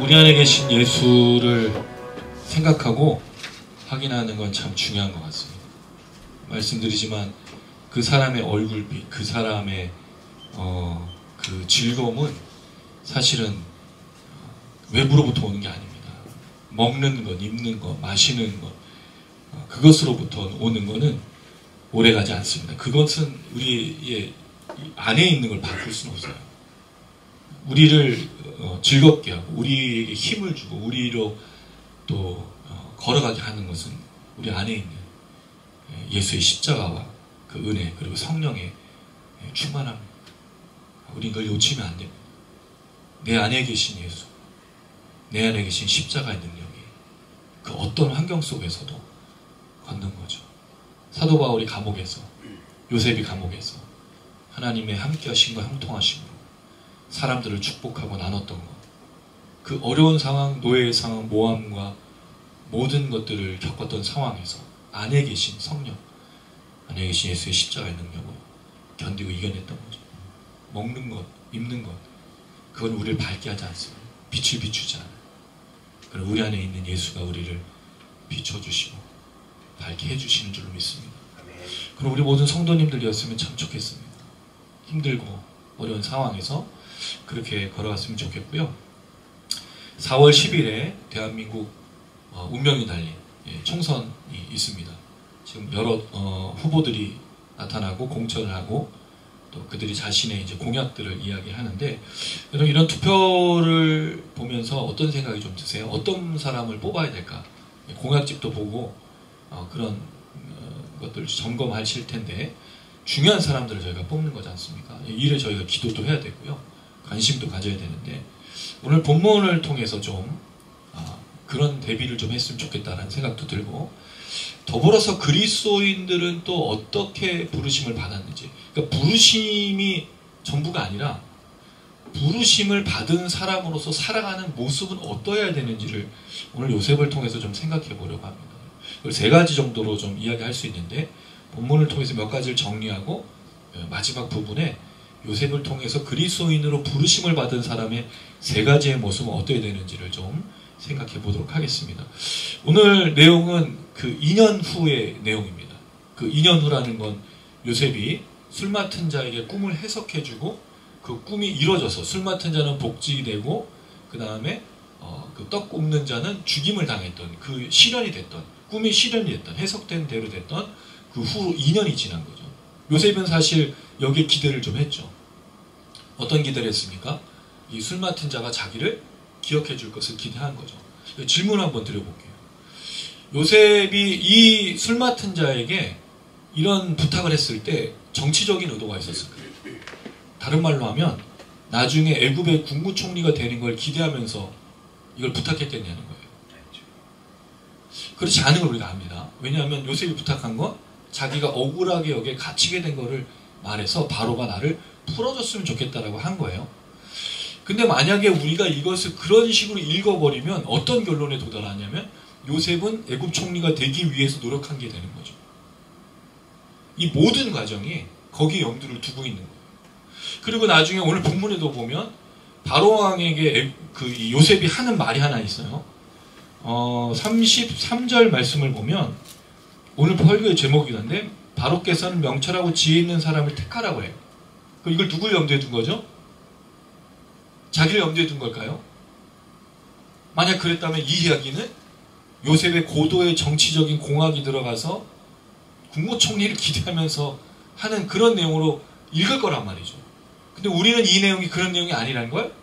우리 안에 계신 예수를 생각하고 확인하는 건 참 중요한 것 같습니다. 말씀드리지만 그 사람의 얼굴빛, 그 사람의 그 즐거움은 사실은 외부로부터 오는 게 아닙니다. 먹는 것, 입는 것, 마시는 것, 그것으로부터 오는 것은 오래가지 않습니다. 그것은 우리의 안에 있는 걸 바꿀 수는 없어요. 우리를 즐겁게 하고 우리에게 힘을 주고 우리로 또 걸어가게 하는 것은 우리 안에 있는 예수의 십자가와 그 은혜 그리고 성령의 충만함. 우리 이걸 놓치면 안 됩니다. 내 안에 계신 예수, 내 안에 계신 십자가의 능력이 그 어떤 환경 속에서도 걷는 거죠. 사도 바울이 감옥에서, 요셉이 감옥에서 하나님의 함께 하심과 형통하심으로 사람들을 축복하고 나눴던 것, 그 어려운 상황, 노예의 상황, 모함과 모든 것들을 겪었던 상황에서 안에 계신 성령, 안에 계신 예수의 십자가의 능력을 견디고 이겨냈던 거죠. 먹는 것, 입는 것, 그건 우리를 밝게 하지 않습니다. 빛을 비추지 않아요. 그럼 우리 안에 있는 예수가 우리를 비춰주시고 밝게 해주시는 줄로 믿습니다. 그럼 우리 모든 성도님들이었으면 참 좋겠습니다. 힘들고 어려운 상황에서 그렇게 걸어갔으면 좋겠고요. 4월 10일에 대한민국 운명이 달린 총선이 있습니다. 지금 여러 후보들이 나타나고 공천을 하고 또 그들이 자신의 이제 공약들을 이야기하는데, 여러분 이런 투표를 보면서 어떤 생각이 좀 드세요? 어떤 사람을 뽑아야 될까? 공약집도 보고 그런 것들을 점검하실 텐데, 중요한 사람들을 저희가 뽑는 거지 않습니까? 이 일에 저희가 기도도 해야 되고요. 관심도 가져야 되는데, 오늘 본문을 통해서 좀 그런 대비를 좀 했으면 좋겠다는 생각도 들고, 더불어서 그리스도인들은 또 어떻게 부르심을 받았는지, 그러니까 부르심이 전부가 아니라 부르심을 받은 사람으로서 살아가는 모습은 어떠해야 되는지를 오늘 요셉을 통해서 좀 생각해 보려고 합니다. 이걸 세 가지 정도로 좀 이야기할 수 있는데, 본문을 통해서 몇 가지를 정리하고 마지막 부분에 요셉을 통해서 그리스도인으로 부르심을 받은 사람의 세 가지의 모습은 어떠해야 되는지를 좀 생각해 보도록 하겠습니다. 오늘 내용은 그 2년 후의 내용입니다. 그 2년 후라는 건 요셉이 술 맡은 자에게 꿈을 해석해주고 그 꿈이 이루어져서 술 맡은 자는 복직되고 그 다음에 그 떡 굽는 자는 죽임을 당했던, 그 실현이 됐던, 꿈이 실현이 됐던, 해석된 대로 됐던 그 후 2년이 지난 거죠. 요셉은 사실 여기에 기대를 좀 했죠. 어떤 기대를 했습니까? 이 술 맡은 자가 자기를 기억해 줄 것을 기대한 거죠. 질문 한번 드려볼게요. 요셉이 이 술 맡은 자에게 이런 부탁을 했을 때 정치적인 의도가 있었을까요? 다른 말로 하면 나중에 애굽의 국무총리가 되는 걸 기대하면서 이걸 부탁했겠냐는 거예요. 그렇지 않은 걸 우리가 압니다. 왜냐하면 요셉이 부탁한 건 자기가 억울하게 여기에 갇히게 된 거를 말해서 바로가 나를 풀어줬으면 좋겠다라고 한 거예요. 근데 만약에 우리가 이것을 그런 식으로 읽어버리면 어떤 결론에 도달하냐면 요셉은 애굽 총리가 되기 위해서 노력한 게 되는 거죠. 이 모든 과정이 거기에 염두를 두고 있는 거예요. 그리고 나중에 오늘 본문에도 보면 바로왕에게 그 요셉이 하는 말이 하나 있어요. 33절 말씀을 보면 오늘 설교의 제목이던데, 바로께서는 명철하고 지혜 있는 사람을 택하라고 해요. 그럼 이걸 누굴 염두에 둔 거죠? 자기를 염두에 둔 걸까요? 만약 그랬다면 이 이야기는 요셉의 고도의 정치적인 공학이 들어가서 국무총리를 기대하면서 하는 그런 내용으로 읽을 거란 말이죠. 근데 우리는 이 내용이 그런 내용이 아니라는 걸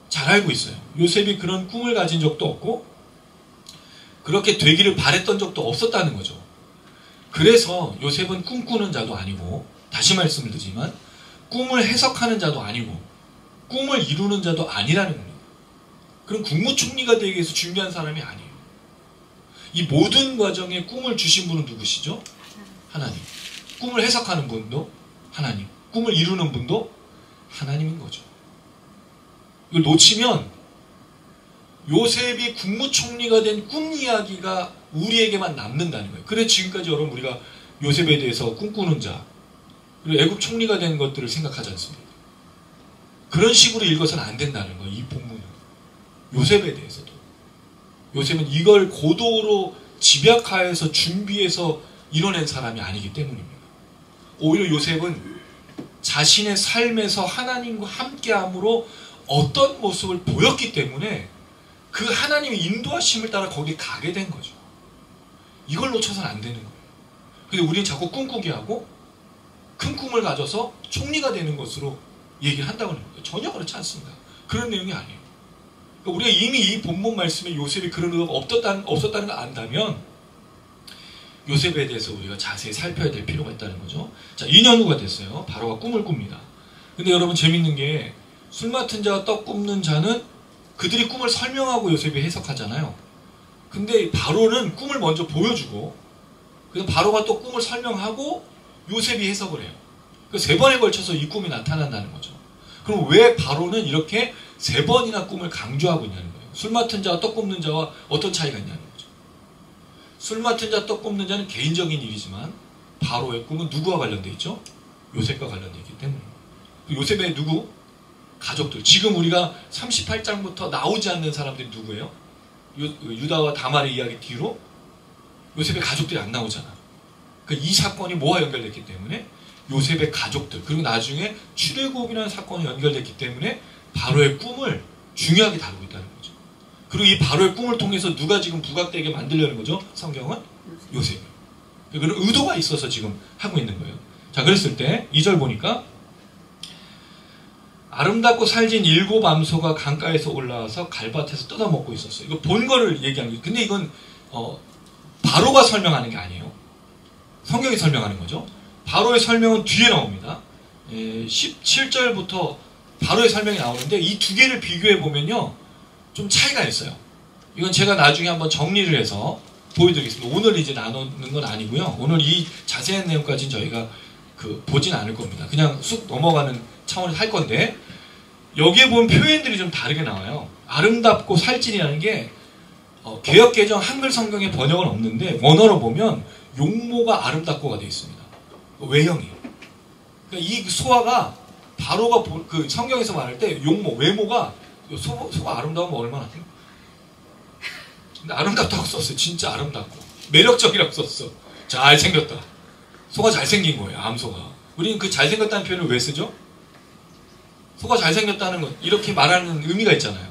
잘 알고 있어요. 요셉이 그런 꿈을 가진 적도 없고 그렇게 되기를 바랬던 적도 없었다는 거죠. 그래서 요셉은 꿈꾸는 자도 아니고, 다시 말씀을 드리지만 꿈을 해석하는 자도 아니고 꿈을 이루는 자도 아니라는 겁니다. 그럼 국무총리가 되기 위해서 준비한 사람이 아니에요. 이 모든 과정에 꿈을 주신 분은 누구시죠? 하나님. 꿈을 해석하는 분도 하나님. 꿈을 이루는 분도 하나님인 거죠. 이걸 놓치면 요셉이 국무총리가 된 꿈 이야기가 우리에게만 남는다는 거예요. 그래서 지금까지 여러분 우리가 요셉에 대해서 꿈꾸는 자, 그리고 애굽 총리가 된 것들을 생각하지 않습니까? 그런 식으로 읽어서는 안 된다는 거예요. 이 본문은. 요셉에 대해서도. 요셉은 이걸 고도로 집약하여서 준비해서 이뤄낸 사람이 아니기 때문입니다. 오히려 요셉은 자신의 삶에서 하나님과 함께함으로 어떤 모습을 보였기 때문에 그 하나님의 인도하심을 따라 거기에 가게 된 거죠. 이걸 놓쳐서는 안 되는 거예요. 근데 우리는 자꾸 꿈꾸게 하고 큰 꿈을 가져서 총리가 되는 것으로 얘기를 한다고 하는 거예요. 전혀 그렇지 않습니다. 그런 내용이 아니에요. 그러니까 우리가 이미 이 본문 말씀에 요셉이 그런 의도가 없었다는 걸 안다면 요셉에 대해서 우리가 자세히 살펴야 될 필요가 있다는 거죠. 자, 2년 후가 됐어요. 바로가 꿈을 꿉니다. 근데 여러분 재밌는 게 술 맡은 자와 떡 굽는 자는 그들이 꿈을 설명하고 요셉이 해석하잖아요. 근데 바로는 꿈을 먼저 보여주고 그래서 바로가 또 꿈을 설명하고 요셉이 해석을 해요. 그 3번에 걸쳐서 이 꿈이 나타난다는 거죠. 그럼 왜 바로는 이렇게 3번이나 꿈을 강조하고 있냐는 거예요. 술 맡은 자와 떡 굽는 자와 어떤 차이가 있냐는 거죠. 술 맡은 자, 떡 굽는 자는 개인적인 일이지만 바로의 꿈은 누구와 관련되어 있죠? 요셉과 관련되어 있기 때문에. 요셉의 누구? 가족들. 지금 우리가 38장부터 나오지 않는 사람들이 누구예요? 유다와 다말의 이야기 뒤로 요셉의 가족들이 안 나오잖아. 그러니까 이 사건이 뭐와 연결됐기 때문에 요셉의 가족들, 그리고 나중에 출애굽이라는 사건이 연결됐기 때문에 바로의 꿈을 중요하게 다루고 있다는 거죠. 그리고 이 바로의 꿈을 통해서 누가 지금 부각되게 만들려는 거죠? 성경은? 요셉이요. 그런 의도가 있어서 지금 하고 있는 거예요. 자, 그랬을 때 2절 보니까 아름답고 살진 7 암소가 강가에서 올라와서 갈밭에서 뜯어먹고 있었어요. 이거 본 거를 얘기하는 거예요. 근데 이건 바로가 설명하는 게 아니에요. 성경이 설명하는 거죠. 바로의 설명은 뒤에 나옵니다. 17절부터 바로의 설명이 나오는데 이 두 개를 비교해 보면요, 좀 차이가 있어요. 이건 제가 나중에 한번 정리를 해서 보여드리겠습니다. 오늘 이제 나누는 건 아니고요. 오늘 이 자세한 내용까지는 저희가 보진 않을 겁니다. 그냥 쑥 넘어가는 차원에서 할 건데, 여기에 보면 표현들이 좀 다르게 나와요. 아름답고 살찐이라는 게 개역개정 한글 성경에 번역은 없는데 원어로 보면 용모가 아름답고가 되어 있습니다. 외형이. 그러니까 이 소화가 바로가 그 성경에서 말할 때 용모, 외모가 소가 아름다우면 얼마나 돼요? 근데 아름답다고 썼어요. 진짜 아름답고 매력적이라고 썼어. 잘생겼다. 소가 잘생긴 거예요. 암소가. 우리는 그 잘생겼다는 표현을 왜 쓰죠? 소가 잘생겼다는 건 이렇게 말하는 의미가 있잖아요.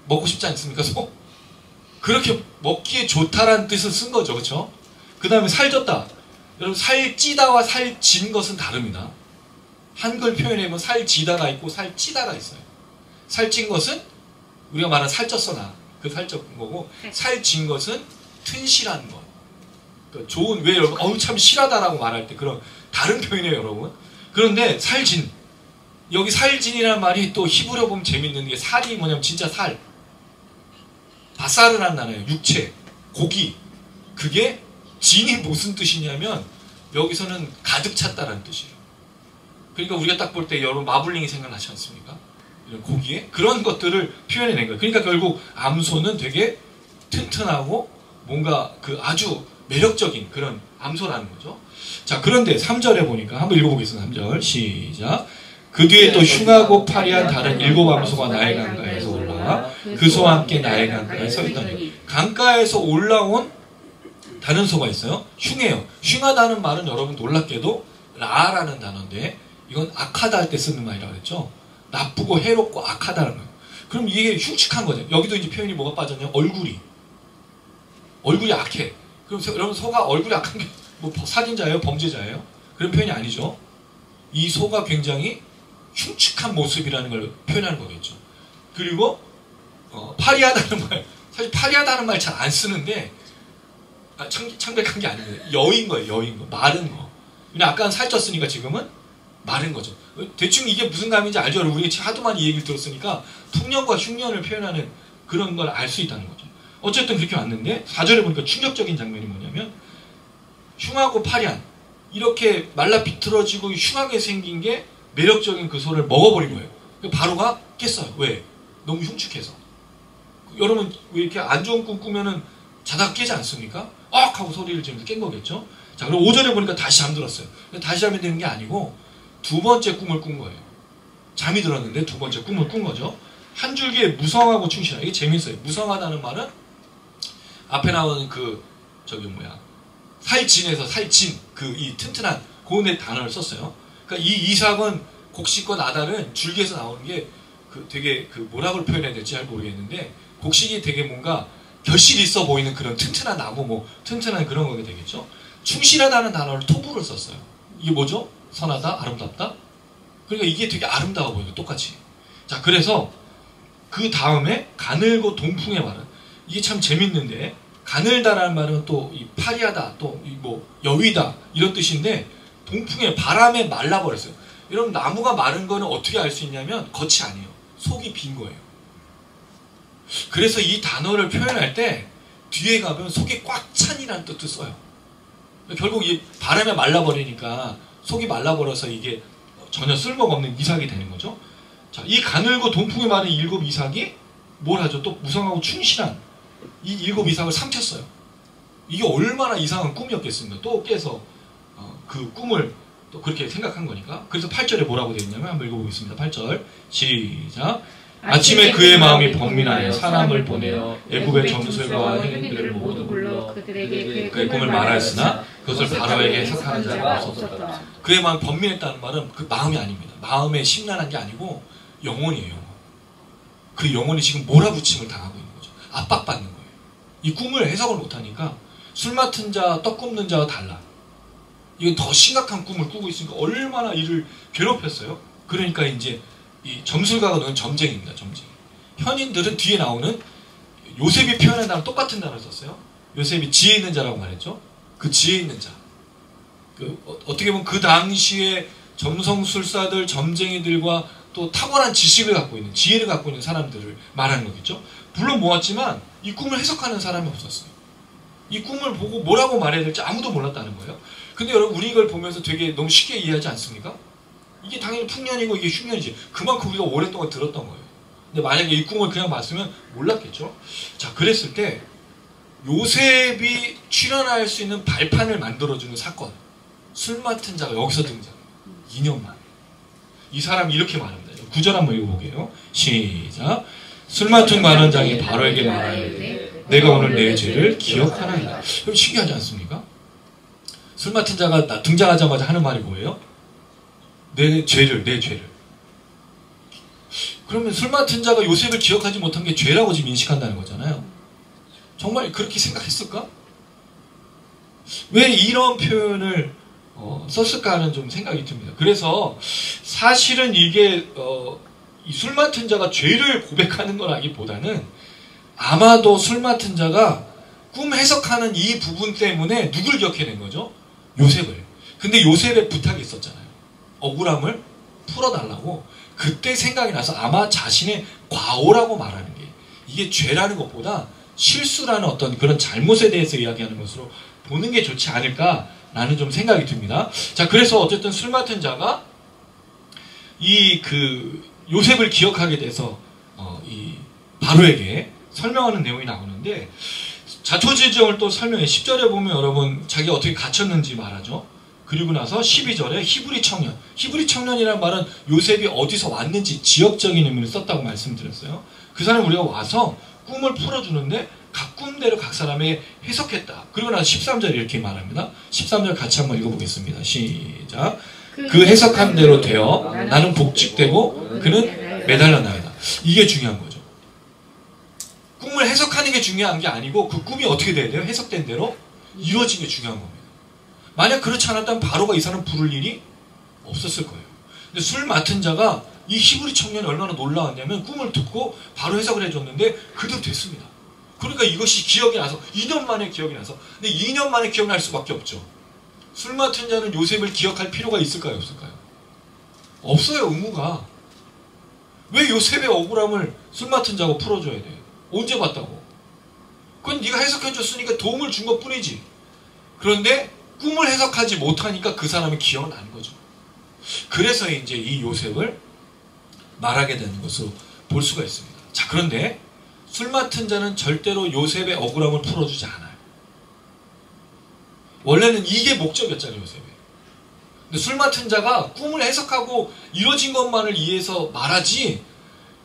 먹고 싶지 않습니까? 소? 그렇게 먹기에 좋다라는 뜻을 쓴 거죠. 그렇죠? 그 다음에 살쪘다. 여러분, 살찌다와 살진 것은 다릅니다. 한글 표현에 보면 살지다가 있고 살찌다가 있어요. 살찐 것은 우리가 말하는 살쪘어 나. 그 살쪘은 거고, 살진 것은 튼실한 것. 그러니까 좋은, 왜 여러분, 어우 참 실하다라고 말할 때 그런 다른 표현이에요, 여러분. 그런데 살진. 여기 살진이라는 말이 또 히브리어 보면 재밌는 게 살이 뭐냐면 진짜 살. 바사르란 단어예요. 육체, 고기. 그게 진이 무슨 뜻이냐면 여기서는 가득 찼다라는 뜻이에요. 그러니까 우리가 딱 볼 때 여러분 마블링이 생각나지 않습니까? 이런 고기에 그런 것들을 표현해낸 거예요. 그러니까 결국 암소는 되게 튼튼하고 뭔가 그 아주 매력적인 그런 암소라는 거죠. 자, 그런데 3절에 보니까 한번 읽어보겠습니다. 3절 시작. 그 뒤에 또 흉하고 파리한 다른 7 암소가 나의 강가에서 올라와 그 소와 함께 나의 강가에 서 있더니. 강가에서 올라온 다른 소가 있어요. 흉해요. 흉하다는 말은 여러분 놀랍게도 라라는 단어인데 이건 악하다 할 때 쓰는 말이라고 했죠. 나쁘고 해롭고 악하다는 거예요. 그럼 이게 흉측한 거죠. 여기도 이제 표현이 뭐가 빠졌냐? 얼굴이 악해. 그럼 여러분 소가 얼굴이 악한 게 뭐 살인자예요? 범죄자예요? 그런 표현이 아니죠. 이 소가 굉장히 흉측한 모습이라는 걸 표현하는 거겠죠. 그리고 파리하다는 말, 사실 파리하다는 말 잘 안 쓰는데 창백한 게 아니에요. 여인 거예요. 여인 거. 마른 거. 그냥 아까는 살쪘으니까 지금은 마른 거죠. 대충 이게 무슨 감인지 알죠? 우리가 하도 많이 이 얘기를 들었으니까 풍년과 흉년을 표현하는 그런 걸 알 수 있다는 거죠. 어쨌든 그렇게 왔는데 4절에 보니까 충격적인 장면이 뭐냐면 흉하고 파리한 이렇게 말라 비틀어지고 흉하게 생긴 게 매력적인 그 소를 먹어버린 거예요. 바로가 깼어요. 왜? 너무 흉측해서. 여러분 왜 이렇게 안 좋은 꿈 꾸면은 자다가 깨지 않습니까? 억! 하고 소리를 지르면서 깬 거겠죠? 자, 그럼 5절에 보니까 다시 잠들었어요. 다시 잠이 드는 게 아니고 두 번째 꿈을 꾼 거예요. 잠이 들었는데 두 번째 꿈을 꾼 거죠. 한 줄기에 무성하고 충실한. 이게 재밌어요. 무성하다는 말은 앞에 나오는 살진에서 살진, 이 튼튼한 고운의 단어를 썼어요. 그러니까 이 이삭은 곡식과 나달은 줄기에서 나오는 게 되게 뭐라고 표현해야 될지 잘 모르겠는데, 곡식이 되게 뭔가 결실이 있어 보이는 그런 튼튼한 나무, 튼튼한 그런 거게 되겠죠. 충실하다는 단어를 토부를 썼어요. 이게 뭐죠? 선하다, 아름답다. 그러니까 이게 되게 아름다워 보여요. 똑같이. 자, 그래서 그 다음에 가늘고 동풍의 말은, 이게 참 재밌는데, 가늘다라는 말은 또 이 파리하다, 또 여위다 이런 뜻인데, 동풍에 바람에 말라버렸어요. 여러분, 나무가 마른 거는 어떻게 알 수 있냐면 겉이 아니에요. 속이 빈 거예요. 그래서 이 단어를 표현할 때 뒤에 가면 속이 꽉 찬이라는 뜻도 써요. 결국 이 바람에 말라버리니까 속이 말라버려서 이게 전혀 쓸모가 없는 이삭이 되는 거죠. 자, 이 가늘고 동풍에 마른 7 이삭이 뭘 하죠? 또 무성하고 충실한 이 7 이삭을 삼켰어요. 이게 얼마나 이상한 꿈이었겠습니까? 또 깨서 그 꿈을 또 그렇게 생각한 거니까. 그래서 8절에 뭐라고 되어 있냐면 한번 읽어보겠습니다. 8절 시작. 아침에 그의 마음이 번민하여 사람을 보내어 애굽의 점술과 행인들을 모두 불러 그들에게 그의 꿈을 말하였으나 그것을 바로에게 해석하는 자가 없었다. 그의 마음이 번민했다는 말은 그 마음이 아닙니다. 마음에 심란한 게 아니고 영혼이에요. 영혼. 그 영혼이 지금 몰아붙임을 당하고 있는 거죠. 압박받는 거예요. 이 꿈을 해석을 못하니까 술 맡은 자, 떡 굽는 자와 달라. 이건 더 심각한 꿈을 꾸고 있으니까 얼마나 이를 괴롭혔어요. 그러니까 이제 이 점술가가 넣은 점쟁이입니다. 점쟁이. 현인들은 뒤에 나오는 요셉이 표현한 단어 똑같은 단어를 썼어요. 요셉이 지혜 있는 자라고 말했죠. 그 지혜 있는 자. 어떻게 보면 그 당시에 점성술사들, 점쟁이들과 또 탁월한 지식을 갖고 있는, 지혜를 갖고 있는 사람들을 말하는 거겠죠. 물론 모았지만 이 꿈을 해석하는 사람이 없었어요. 이 꿈을 보고 뭐라고 말해야 될지 아무도 몰랐다는 거예요. 근데 여러분, 우리 이걸 보면서 되게 너무 쉽게 이해하지 않습니까? 이게 당연히 풍년이고 이게 흉년이지. 그만큼 우리가 오랫동안 들었던 거예요. 근데 만약에 이 꿈을 그냥 봤으면 몰랐겠죠. 자, 그랬을 때 요셉이 출연할 수 있는 발판을 만들어주는 사건, 술 맡은 자가 여기서 등장해요. 2년 만에. 이 사람이 이렇게 말합니다. 9절 한번 읽어볼게요. 시작. 술 맡은 관원장이 바로에게 말하되 내가 오늘 내 죄를 기억하나이다. 여러분, 신기하지 않습니까? 술 맡은 자가 등장하자마자 하는 말이 뭐예요? 내 죄를. 그러면 술 맡은 자가 요셉을 기억하지 못한 게 죄라고 지금 인식한다는 거잖아요. 정말 그렇게 생각했을까? 왜 이런 표현을 썼을까 하는 좀 생각이 듭니다. 그래서 사실은 이게 이 술 맡은 자가 죄를 고백하는 거라기보다는 아마도 술 맡은 자가 꿈 해석하는 이 부분 때문에 누굴 기억해낸 거죠? 요셉을. 근데 요셉의 부탁이 있었잖아요. 억울함을 풀어달라고. 그때 생각이 나서 아마 자신의 과오라고 말하는 게, 이게 죄라는 것보다 실수라는 어떤 그런 잘못에 대해서 이야기하는 것으로 보는 게 좋지 않을까라는 좀 생각이 듭니다. 자, 그래서 어쨌든 술 맡은 자가 이 요셉을 기억하게 돼서 이 바로에게 설명하는 내용이 나오는데, 자초지정을 또 설명해. 10절에 보면 여러분, 자기가 어떻게 갇혔는지 말하죠. 그리고 나서 12절에 히브리 청년. 히브리 청년이라는 말은 요셉이 어디서 왔는지 지역적인 의미를 썼다고 말씀드렸어요. 그 사람이 우리가 와서 꿈을 풀어주는데 각 꿈대로 각 사람에게 해석했다. 그리고 나서 13절에 이렇게 말합니다. 13절 같이 한번 읽어보겠습니다. 시작. 그 해석한 대로 되어 나는 복직되고 그는 매달려나이다. 이게 중요한 거죠. 꿈을 해석하는 게 중요한 게 아니고 그 꿈이 어떻게 돼야 돼요? 해석된 대로 이루어진 게 중요한 겁니다. 만약 그렇지 않았다면 바로가 이 사람 부를 일이 없었을 거예요. 근데 술 맡은 자가 이 히브리 청년이 얼마나 놀라웠냐면 꿈을 듣고 바로 해석을 해줬는데 그대로 됐습니다. 그러니까 이것이 기억이 나서 2년 만에 기억이 나서, 근데 2년 만에 기억날 수밖에 없죠. 술 맡은 자는 요셉을 기억할 필요가 있을까요? 없을까요? 없어요. 의무가. 왜 요셉의 억울함을 술 맡은 자가 풀어줘야 돼요? 언제 봤다고? 그건 네가 해석해줬으니까 도움을 준 것뿐이지. 그런데 꿈을 해석하지 못하니까 그 사람이 기억나는 거죠. 그래서 이제 이 요셉을 말하게 되는 것으로 볼 수가 있습니다. 자, 그런데 술 맡은 자는 절대로 요셉의 억울함을 풀어주지 않아요. 원래는 이게 목적이었잖아요, 요셉이. 근데 술 맡은 자가 꿈을 해석하고 이루어진 것만을 이해해서 말하지,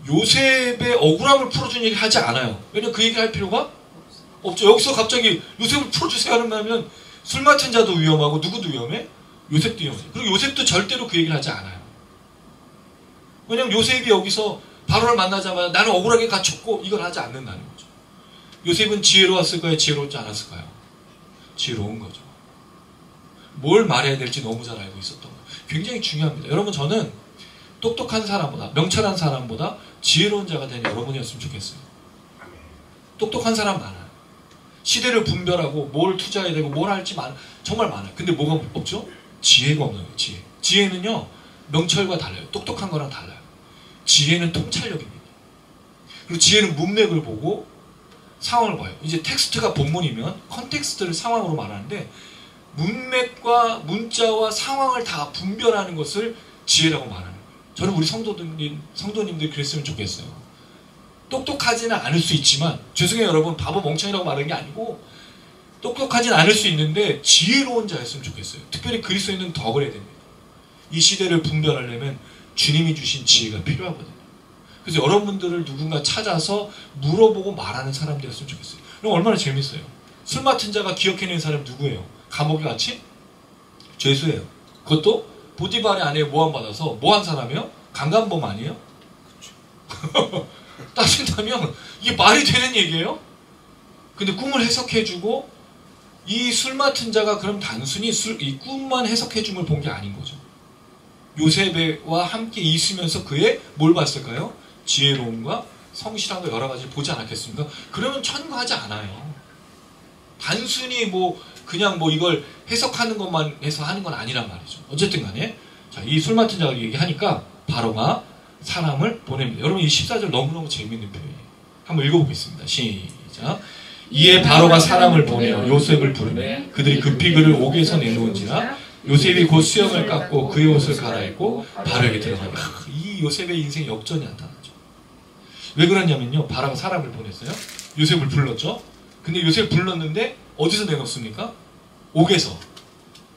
요셉의 억울함을 풀어준 얘기 하지 않아요. 왜냐면 그 얘기 할 필요가 없죠. 여기서 갑자기 요셉을 풀어주세요 하면 술 맡은 자도 위험하고 누구도 위험해? 요셉도 위험해. 그리고 요셉도 절대로 그 얘기를 하지 않아요. 왜냐면 요셉이 여기서 바로를 만나자마자 나는 억울하게 갇혔고 이걸 하지 않는다는 거죠. 요셉은 지혜로웠을까요? 지혜롭지 않았을까요? 지혜로운 거죠. 뭘 말해야 될지 너무 잘 알고 있었던 거예요. 굉장히 중요합니다. 여러분 저는 똑똑한 사람보다 명철한 사람보다 지혜로운 자가 된 여러분이었으면 좋겠어요. 똑똑한 사람 많아요. 시대를 분별하고 뭘 투자해야 되고 뭘 할지 정말 많아요. 근데 뭐가 없죠? 지혜가 없는 거예요. 지혜는요 명철과 달라요. 똑똑한 거랑 달라요. 지혜는 통찰력입니다. 그리고 지혜는 문맥을 보고 상황을 봐요. 이제 텍스트가 본문이면 컨텍스트를 상황으로 말하는데 문맥과 문자와 상황을 다 분별하는 것을 지혜라고 말하는 거예요. 저는 우리 성도님들이 그랬으면 좋겠어요. 똑똑하지는 않을 수 있지만 죄송해요 여러분 바보 멍청이라고 말하는 게 아니고 똑똑하진 않을 수 있는데 지혜로운 자였으면 좋겠어요. 특별히 그리스도인은 더 그래야 됩니다. 이 시대를 분별하려면 주님이 주신 지혜가 필요하거든요. 그래서 여러분들을 누군가 찾아서 물어보고 말하는 사람들이었으면 좋겠어요. 그럼 얼마나 재밌어요. 술 맡은 자가 기억해낸 사람이 누구예요? 감옥에 갇힌 죄수예요. 그것도 보디발의 아내에 모함받아서 뭐 한 사람이에요? 강간범 아니에요? 그렇죠. 따진다면 이게 말이 되는 얘기예요? 근데 꿈을 해석해주고 이 술 맡은 자가 그럼 단순히 이 꿈만 해석해줌을 본 게 아닌 거죠. 요셉과 함께 있으면서 그의 뭘 봤을까요? 지혜로움과 성실함과 여러 가지를 보지 않았겠습니까? 그러면 천거하지 않아요. 단순히 그냥 이걸 해석하는 것만 해서 하는 건 아니란 말이죠. 어쨌든 간에 자, 이 술 맡은 자가 얘기하니까 바로가 사람을 보냅니다. 여러분 이 14절 너무너무 재미있는 표현이에요. 한번 읽어보겠습니다. 시작. 이에 바로가 사람을 보내어 요셉을 부르매 그들이 급히 그를 옥에서 내놓은지라 요셉이 곧 수염을 깎고 그의 옷을 갈아입고 바로에게 들어가니 이 요셉의 인생 역전이 나타나죠. 왜 그러냐면요. 바로가 사람을 보냈어요. 요셉을 불렀죠. 근데 요셉을 불렀는데 어디서 내놓습니까? 옥에서.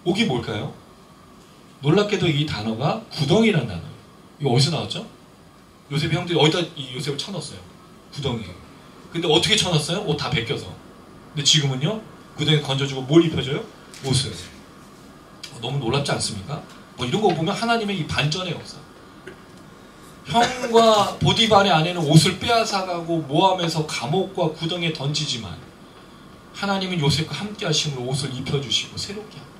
옥이 뭘까요? 놀랍게도 이 단어가 구덩이라는 단어예요. 이거 어디서 나왔죠? 요셉의 형들이 어디다 이 요셉을 쳐넣었어요? 구덩이에. 근데 어떻게 쳐넣었어요? 옷 다 벗겨서. 근데 지금은요? 구덩이에 건져주고 뭘 입혀줘요? 옷을. 너무 놀랍지 않습니까? 이런 거 보면 하나님의 이 반전의 역사. 형과 보디발의 아내는 옷을 빼앗아가고 모함에서 감옥과 구덩이에 던지지만 하나님은 요셉과 함께 하심으로 옷을 입혀주시고 새롭게 합니다.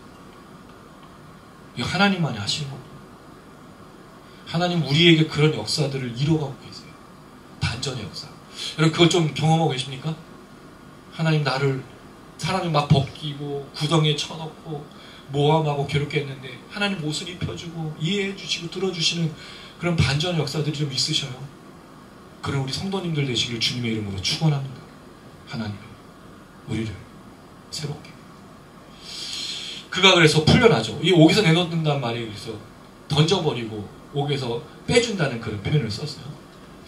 이거 하나님만이 하시는 겁니다. 하나님 우리에게 그런 역사들을 이뤄가고 계세요. 반전의 역사. 여러분 그걸 좀 경험하고 계십니까? 하나님 나를 사람이 막 벗기고 구덩이에 쳐넣고 모함하고 괴롭게 했는데 하나님 옷을 입혀주고 이해해 주시고 들어주시는 그런 반전의 역사들이 좀 있으셔요. 그런 우리 성도님들 되시길 주님의 이름으로 축원합니다. 하나님 우리를 새롭게. 그가 그래서 풀려나죠. 이 옥에서 내놓는단 말이 그래서 던져버리고 옥에서 빼준다는 그런 표현을 썼어요.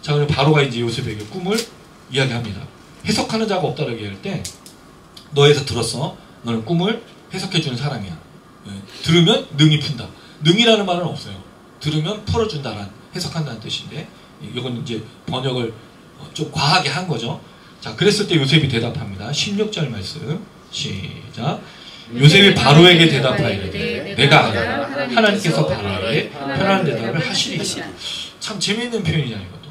자, 그럼 바로가 이제 요셉에게 꿈을 이야기합니다. 해석하는 자가 없다고 얘기할 때 너에서 들었어. 너는 꿈을 해석해주는 사람이야. 들으면 능이 푼다. 능이라는 말은 없어요. 들으면 풀어준다는 해석한다는 뜻인데 이건 이제 번역을 좀 과하게 한 거죠. 자, 그랬을 때 요셉이 대답합니다. 16절 말씀 시작. 요셉이 바로에게 대답하이르되 내가 알아 하나님께서 바로에게 편안한 대답을 하시리이다. 참 재미있는 표현이잖아요. 이것도.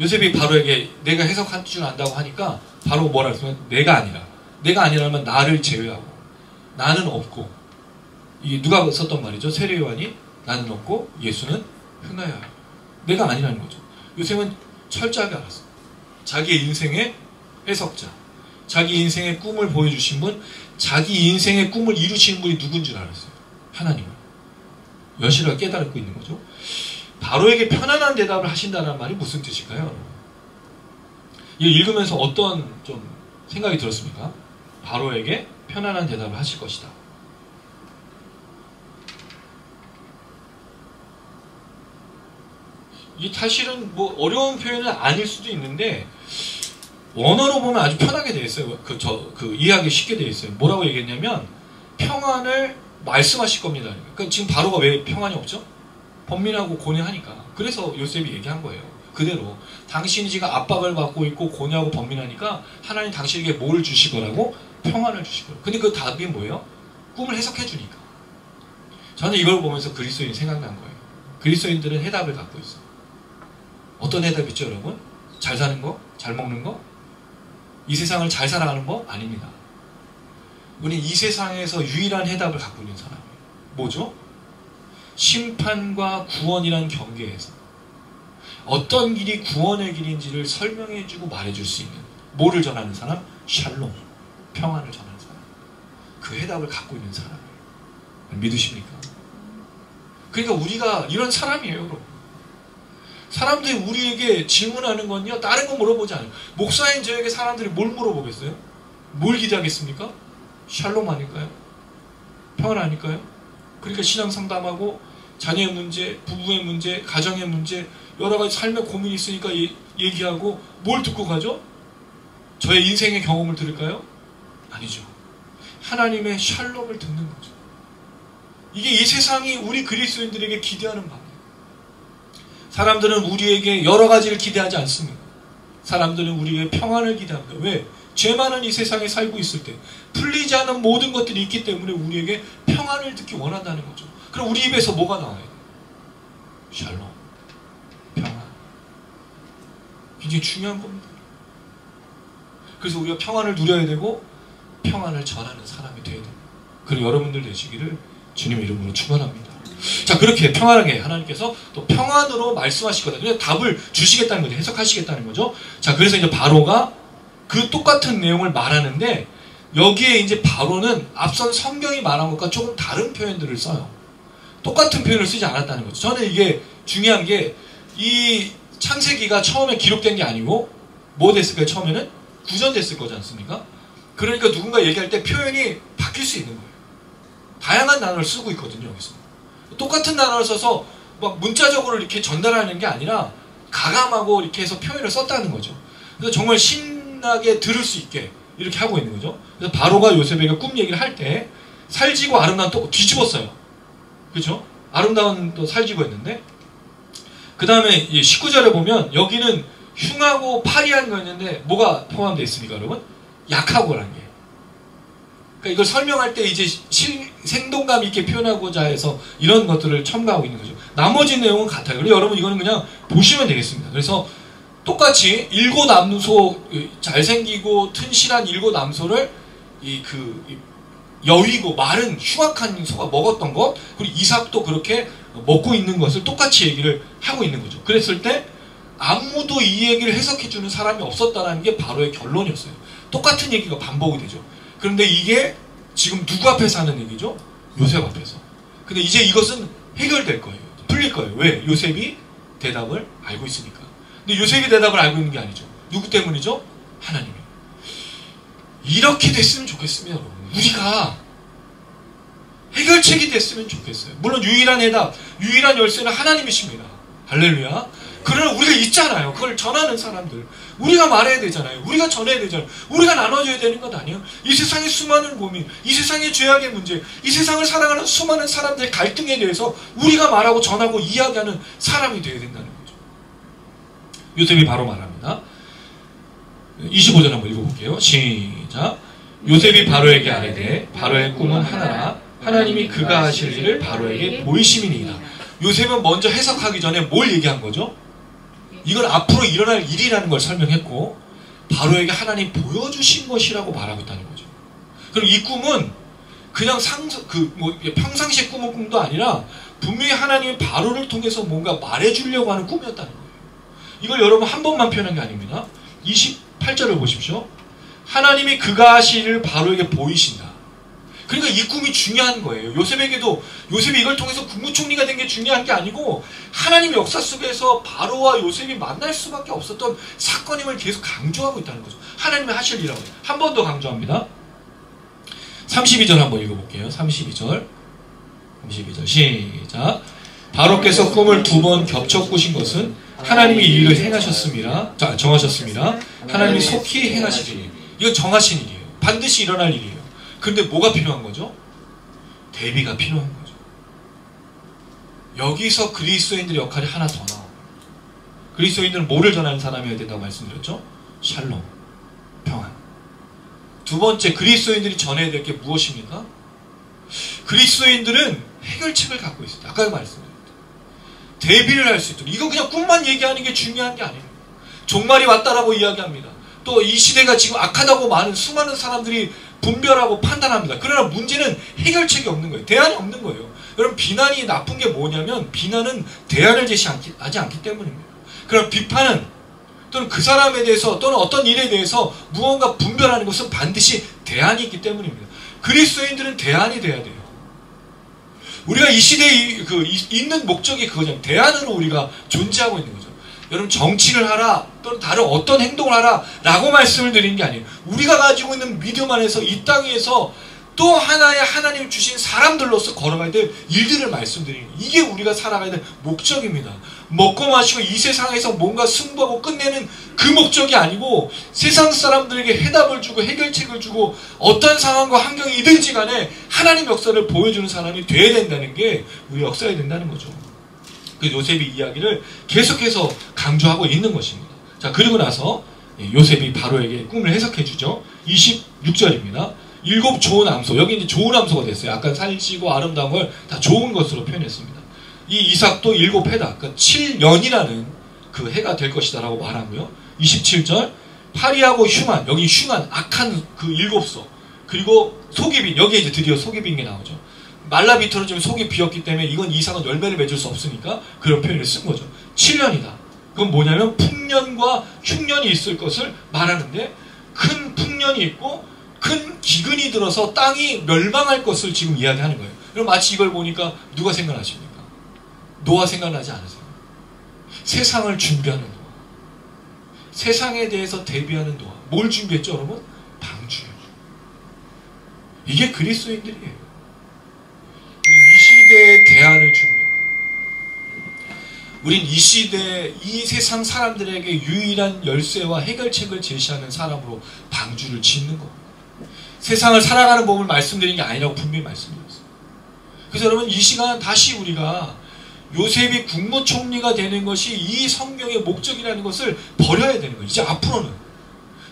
요셉이 바로에게 내가 해석할 줄 안다고 하니까 바로 뭐라 했으면 내가 아니라면 나를 제외하고 나는 없고 이게 누가 썼던 말이죠. 세례 요한이 나는 없고 예수는 흔하여 내가 아니라는 거죠. 요셉은 철저하게 알았어요. 자기의 인생의 해석자, 자기 인생의 꿈을 보여주신 분, 자기 인생의 꿈을 이루시는 분이 누군 줄 알았어요. 하나님을. 여실하게 깨달고 있는 거죠. 바로에게 편안한 대답을 하신다는 말이 무슨 뜻일까요? 이거 읽으면서 어떤 좀 생각이 들었습니까? 바로에게 편안한 대답을 하실 것이다. 이 사실은 어려운 표현은 아닐 수도 있는데 원어로 보면 아주 편하게 되어 있어요. 이해하기 쉽게 되어 있어요. 뭐라고 얘기했냐면 평안을 말씀하실 겁니다. 그러니까 지금 바로가 왜 평안이 없죠? 번민하고 고뇌하니까. 그래서 요셉이 얘기한 거예요. 그대로 당신이 지금 압박을 받고 있고 고뇌하고 번민하니까 하나님 당신에게 뭘 주시거라고? 평안을 주시거라고. 근데 그 답이 뭐예요? 꿈을 해석해 주니까. 저는 이걸 보면서 그리스도인이 생각난 거예요. 그리스도인들은 해답을 갖고 있어요. 어떤 해답이 있죠, 여러분? 잘 사는 거? 잘 먹는 거? 이 세상을 잘 살아가는 거? 아닙니다. 우리 이 세상에서 유일한 해답을 갖고 있는 사람이에요. 뭐죠? 심판과 구원이란 경계에서 어떤 길이 구원의 길인지를 설명해주고 말해줄 수 있는, 뭐를 전하는 사람? 샬롬, 평안을 전하는 사람. 그 해답을 갖고 있는 사람이에요. 믿으십니까? 그러니까 우리가 이런 사람이에요, 여러분. 사람들이 우리에게 질문하는 건요, 다른 거 물어보지 않아요. 목사인 저에게 사람들이 뭘 물어보겠어요? 뭘 기대하겠습니까? 샬롬 아닐까요? 평안 아닐까요? 그러니까 신앙 상담하고 자녀의 문제, 부부의 문제, 가정의 문제, 여러 가지 삶의 고민이 있으니까 얘기하고 뭘 듣고 가죠? 저의 인생의 경험을 들을까요? 아니죠. 하나님의 샬롬을 듣는 거죠. 이게 이 세상이 우리 그리스도인들에게 기대하는 바예요. 사람들은 우리에게 여러 가지를 기대하지 않습니다. 사람들은 우리에게 평안을 기대합니다. 왜? 죄 많은 이 세상에 살고 있을 때 풀리지 않은 모든 것들이 있기 때문에 우리에게 평안을 듣기 원한다는 거죠. 그럼 우리 입에서 뭐가 나와요? 샬롬, 평안. 굉장히 중요한 겁니다. 그래서 우리가 평안을 누려야 되고 평안을 전하는 사람이 되어야 됩니다. 그리고 여러분들 되시기를 주님 이름으로 축원합니다. 자, 그렇게 평안하게 하나님께서 또 평안으로 말씀하시거든요. 답을 주시겠다는 거죠. 해석하시겠다는 거죠. 자, 그래서 이제 바로가 그 똑같은 내용을 말하는데 여기에 이제 바로는 앞선 성경이 말한 것과 조금 다른 표현들을 써요. 똑같은 표현을 쓰지 않았다는 거죠. 저는 이게 중요한 게 이 창세기가 처음에 기록된 게 아니고 뭐 됐을까요? 처음에는 구전됐을 거지 않습니까? 그러니까 누군가 얘기할 때 표현이 바뀔 수 있는 거예요. 다양한 단어를 쓰고 있거든요. 여기서 똑같은 단어를 써서 막 문자적으로 이렇게 전달하는 게 아니라 가감하고 이렇게 해서 표현을 썼다는 거죠. 그래서 정말 신나게 들을 수 있게 이렇게 하고 있는 거죠. 그래서 바로가 요셉에게 꿈 얘기를 할 때 살지고 아름다운 또 뒤집었어요. 그렇죠? 아름다운 또 살지고 했는데 그 다음에 19절에 보면 여기는 흉하고 파리한 거였는데 뭐가 포함되어 있습니까, 여러분? 약하고라는 게. 그러니까 이걸 설명할 때 이제 생동감 있게 표현하고자 해서 이런 것들을 첨가하고 있는 거죠. 나머지 내용은 같아요. 그래서 여러분 이거는 그냥 보시면 되겠습니다. 그래서 똑같이 일고남소, 잘생기고 튼실한 일고남소를 여위고 마른 흉악한 소가 먹었던 것, 그리고 이삭도 그렇게 먹고 있는 것을 똑같이 얘기를 하고 있는 거죠. 그랬을 때 아무도 이 얘기를 해석해주는 사람이 없었다는 게 바로의 결론이었어요. 똑같은 얘기가 반복이 되죠. 그런데 이게 지금 누구 앞에서 하는 얘기죠? 요셉 앞에서. 근데 이제 이것은 해결될 거예요. 풀릴 거예요. 왜? 요셉이 대답을 알고 있으니까. 근데 요셉이 대답을 알고 있는 게 아니죠. 누구 때문이죠? 하나님이. 이렇게 됐으면 좋겠습니다, 여러분. 우리가 해결책이 됐으면 좋겠어요. 물론 유일한 해답, 유일한 열쇠는 하나님이십니다. 할렐루야. 그러나 우리가 있잖아요. 그걸 전하는 사람들. 우리가 말해야 되잖아요. 우리가 전해야 되잖아요. 우리가 나눠줘야 되는 것 아니에요? 이 세상의 수많은 고민, 이 세상의 죄악의 문제, 이 세상을 살아가는 수많은 사람들의 갈등에 대해서 우리가 말하고 전하고 이야기하는 사람이 되어야 된다는 거죠. 요셉이 바로 말합니다. 25절 한번 읽어볼게요. 시작. 요셉이 바로에게 아뢰되 바로의 꿈은 하나라. 하나님이 그가 하실 일을 바로에게 보이심이니이다. 요셉은 먼저 해석하기 전에 뭘 얘기한 거죠? 이건 앞으로 일어날 일이라는 걸 설명했고 바로에게 하나님 보여주신 것이라고 말하고 있다는 거죠. 그럼 이 꿈은 그냥 평상시의 꿈은 꿈도 아니라 분명히 하나님이 바로를 통해서 뭔가 말해주려고 하는 꿈이었다는 거예요. 이걸 여러분 한 번만 표현한 게 아닙니다. 28절을 보십시오. 하나님이 그가 하실 일을 바로에게 보이신다. 그러니까 이 꿈이 중요한 거예요. 요셉에게도 요셉이 이걸 통해서 국무총리가 된 게 중요한 게 아니고 하나님의 역사 속에서 바로와 요셉이 만날 수밖에 없었던 사건임을 계속 강조하고 있다는 거죠. 하나님이 하실 일이라고 해요. 한 번 더 강조합니다. 32절 한번 읽어볼게요. 32절 시작. 바로께서 꿈을 2번 겹쳐 꾸신 것은 하나님이 이 일을 행하셨습니다. 자, 정하셨습니다. 하나님이 속히 행하실 일. 이건 정하신 일이에요. 반드시 일어날 일이에요. 그런데 뭐가 필요한 거죠? 대비가 필요한 거죠. 여기서 그리스도인들의 역할이 하나 더 나와요. 그리스도인들은 뭐를 전하는 사람이어야 된다고 말씀드렸죠? 샬롬, 평안. 두 번째, 그리스도인들이 전해야 될 게 무엇입니까? 그리스도인들은 해결책을 갖고 있습니다. 아까 말씀드렸죠. 대비를 할 수 있도록. 이거 그냥 꿈만 얘기하는 게 중요한 게 아닙니다. 종말이 왔다라고 이야기합니다. 또 이 시대가 지금 악하다고 많은 수많은 사람들이 분별하고 판단합니다. 그러나 문제는 해결책이 없는 거예요. 대안이 없는 거예요. 여러분, 비난이 나쁜 게 뭐냐면 비난은 대안을 제시하지 않기 때문입니다. 그럼 비판은 또는 그 사람에 대해서 또는 어떤 일에 대해서 무언가 분별하는 것은 반드시 대안이 있기 때문입니다. 그리스도인들은 대안이 돼야 돼요. 우리가 이 시대에 있는 목적이 그거잖아요. 대안으로 우리가 존재하고 있는 거죠. 여러분, 정치를 하라 또는 다른 어떤 행동을 하라 라고 말씀을 드리는 게 아니에요. 우리가 가지고 있는 믿음 안에서 이 땅에서 또 하나의 하나님 주신 사람들로서 걸어가야 될 일들을 말씀드리는 거예요. 이게 우리가 살아가야 될 목적입니다. 먹고 마시고 이 세상에서 뭔가 승부하고 끝내는 그 목적이 아니고 세상 사람들에게 해답을 주고 해결책을 주고 어떤 상황과 환경이든지 간에 하나님 역사를 보여주는 사람이 돼야 된다는 게 우리 역사여야 된다는 거죠. 그 요셉의 이야기를 계속해서 강조하고 있는 것입니다. 자, 그리고 나서 요셉이 바로에게 꿈을 해석해 주죠. 26절입니다. 7 좋은 암소. 여기 이제 좋은 암소가 됐어요. 약간 살찌고 아름다운 걸 다 좋은 것으로 표현했습니다. 이 이삭도 7 해다. 그러니까 7년이라는 그 해가 될 것이다 라고 말하고요. 27절. 파리하고 흉한. 여기 흉한 악한 그 7소. 그리고 속이 빈. 여기에 이제 드디어 속이 빈 게 나오죠. 말라비토는 지금 속이 비었기 때문에 이건 이삭은 열매를 맺을 수 없으니까 그런 표현을 쓴 거죠. 7년이다. 그건 뭐냐면 풍년과 흉년이 있을 것을 말하는데 큰 풍년이 있고 큰 기근이 들어서 땅이 멸망할 것을 지금 이야기하는 거예요. 그럼 마치 이걸 보니까 누가 생각나십니까? 노아 생각나지 않으세요? 세상을 준비하는 노아. 세상에 대해서 대비하는 노아. 뭘 준비했죠, 여러분? 방주예요. 이게 그리스도인들이에요. 이 시대의 대안을 준비해요. 우린 이 시대, 이 세상 사람들에게 유일한 열쇠와 해결책을 제시하는 사람으로 방주를 짓는 겁니다. 세상을 살아가는 법을 말씀드린 게 아니라고 분명히 말씀드렸어요. 그래서 여러분, 이 시간 다시 우리가 요셉이 국무총리가 되는 것이 이 성경의 목적이라는 것을 버려야 되는 거예요. 이제 앞으로는.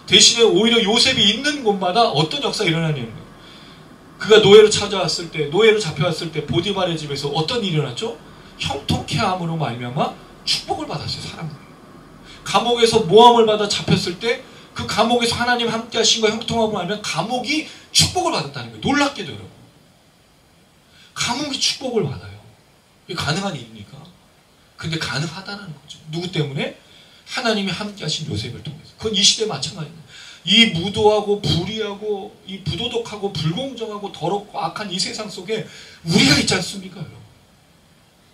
대신에 오히려 요셉이 있는 곳마다 어떤 역사가 일어나는 거예요. 그가 노예로 찾아왔을 때, 노예로 잡혀왔을 때 보디발의 집에서 어떤 일이 일어났죠? 형통케 함으로 말미암아 축복을 받았어요, 사람들이. 감옥에서 모함을 받아 잡혔을 때 그 감옥에서 하나님 함께 하신 거 형통함으로 말미암아 감옥이 축복을 받았다는 거예요. 놀랍게도 여러분. 감옥이 축복을 받아요. 이게 가능한 일입니까? 근데 가능하다는 거죠. 누구 때문에? 하나님이 함께 하신 요셉을 통해서. 그건 이 시대에 마찬가지입니다. 이 무도하고 불의하고 이 부도덕하고 불공정하고 더럽고 악한 이 세상 속에 우리가 있지 않습니까? 여러분?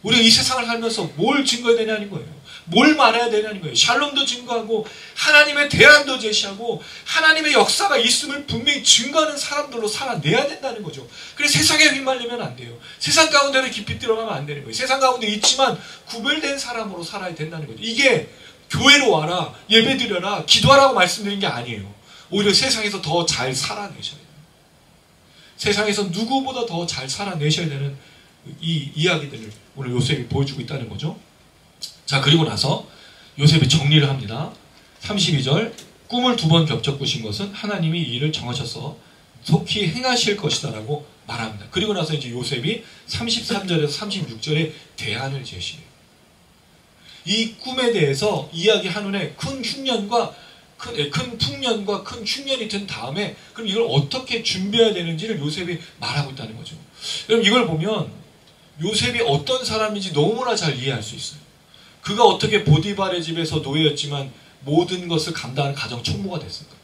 우리가 이 세상을 살면서 뭘 증거해야 되냐는 거예요. 뭘 말해야 되냐는 거예요. 샬롬도 증거하고 하나님의 대안도 제시하고 하나님의 역사가 있음을 분명히 증거하는 사람들로 살아내야 된다는 거죠. 그래서 세상에 휘말리면 안 돼요. 세상 가운데로 깊이 들어가면 안 되는 거예요. 세상 가운데 있지만 구별된 사람으로 살아야 된다는 거죠. 이게 교회로 와라, 예배드려라, 기도하라고 말씀드린 게 아니에요. 오히려 세상에서 더 잘 살아내셔야 돼요. 세상에서 누구보다 더 잘 살아내셔야 되는 이 이야기들을 오늘 요셉이 보여주고 있다는 거죠. 자, 그리고 나서 요셉이 정리를 합니다. 32절. 꿈을 2번 겹쳐 꾸신 것은 하나님이 이 일을 정하셔서 속히 행하실 것이다 라고 말합니다. 그리고 나서 이제 요셉이 33절에서 36절에 대안을 제시해요. 이 꿈에 대해서 이야기한 후에 큰 흉년과 큰 풍년과 큰 흉년이 든 다음에 그럼 이걸 어떻게 준비해야 되는지를 요셉이 말하고 있다는 거죠. 여러분, 이걸 보면 요셉이 어떤 사람인지 너무나 잘 이해할 수 있어요. 그가 어떻게 보디발의 집에서 노예였지만 모든 것을 감당하는 가정 총무가 됐을까?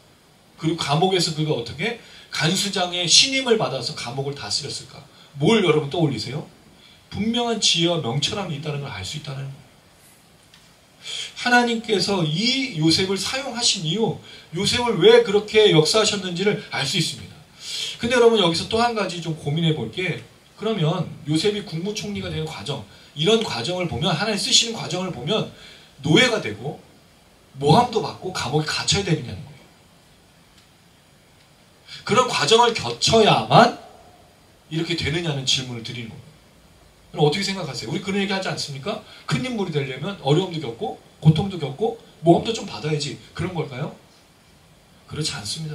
그리고 감옥에서 그가 어떻게 간수장의 신임을 받아서 감옥을 다스렸을까? 뭘 여러분 떠올리세요? 분명한 지혜와 명철함이 있다는 걸 알 수 있다는 거예요. 하나님께서 이 요셉을 사용하신 이유, 요셉을 왜 그렇게 역사하셨는지를 알 수 있습니다. 근데 여러분, 여기서 또 한 가지 좀 고민해 볼 게, 그러면 요셉이 국무총리가 되는 과정, 이런 과정을 보면, 하나님 쓰시는 과정을 보면 노예가 되고 모함도 받고 감옥에 갇혀야 되느냐는 거예요. 그런 과정을 거쳐야만 이렇게 되느냐는 질문을 드리는 겁니다. 그럼 어떻게 생각하세요? 우리 그런 얘기 하지 않습니까? 큰 인물이 되려면 어려움도 겪고 고통도 겪고 모험도 좀 받아야지. 그런 걸까요? 그렇지 않습니다.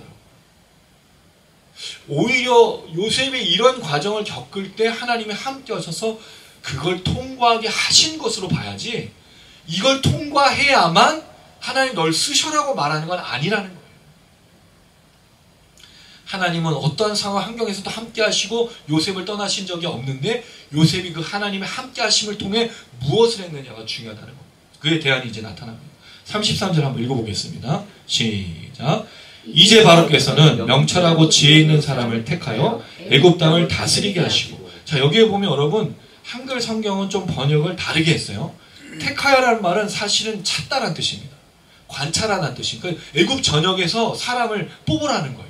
오히려 요셉이 이런 과정을 겪을 때 하나님이 함께 하셔서 그걸 통과하게 하신 것으로 봐야지, 이걸 통과해야만 하나님 널 쓰셔라고 말하는 건 아니라는 거예요. 하나님은 어떠한 상황 환경에서도 함께 하시고 요셉을 떠나신 적이 없는데, 요셉이 그 하나님의 함께 하심을 통해 무엇을 했느냐가 중요하다는 겁니다. 그의 대안이 이제 나타납니다. 33절 한번 읽어보겠습니다. 시작. 이제 바로께서는 명철하고 지혜 있는 사람을 택하여 애굽 땅을 다스리게 하시고. 자, 여기에 보면 여러분 한글 성경은 좀 번역을 다르게 했어요. 택하여라는 말은 사실은 찾다라는 뜻입니다. 관찰하라는 뜻입니다. 그러니까 애굽 전역에서 사람을 뽑으라는 거예요.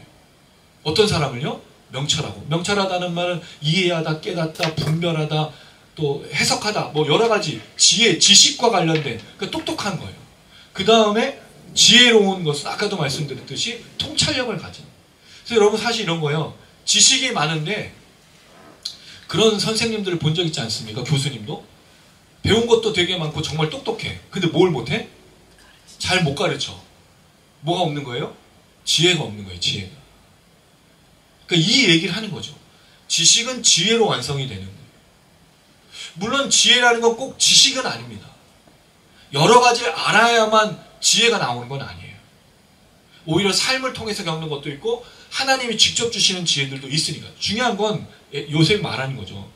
어떤 사람을요? 명철하고. 명철하다는 말은 이해하다, 깨닫다, 분별하다, 또 해석하다, 뭐 여러 가지 지혜, 지식과 관련된, 그러니까 똑똑한 거예요. 그 다음에 지혜로운 것은 아까도 말씀드렸듯이 통찰력을 가진. 그래서 여러분 사실 이런 거예요. 지식이 많은데 그런 선생님들을 본 적 있지 않습니까? 교수님도 배운 것도 되게 많고 정말 똑똑해. 근데 뭘 못해? 잘 못 가르쳐. 뭐가 없는 거예요? 지혜가 없는 거예요. 지혜가. 그러니까 이 얘기를 하는 거죠. 지식은 지혜로 완성이 되는 거예요. 물론 지혜라는 건 꼭 지식은 아닙니다. 여러 가지를 알아야만 지혜가 나오는 건 아니에요. 오히려 삶을 통해서 겪는 것도 있고 하나님이 직접 주시는 지혜들도 있으니까. 중요한 건 요셉이 말하는 거죠.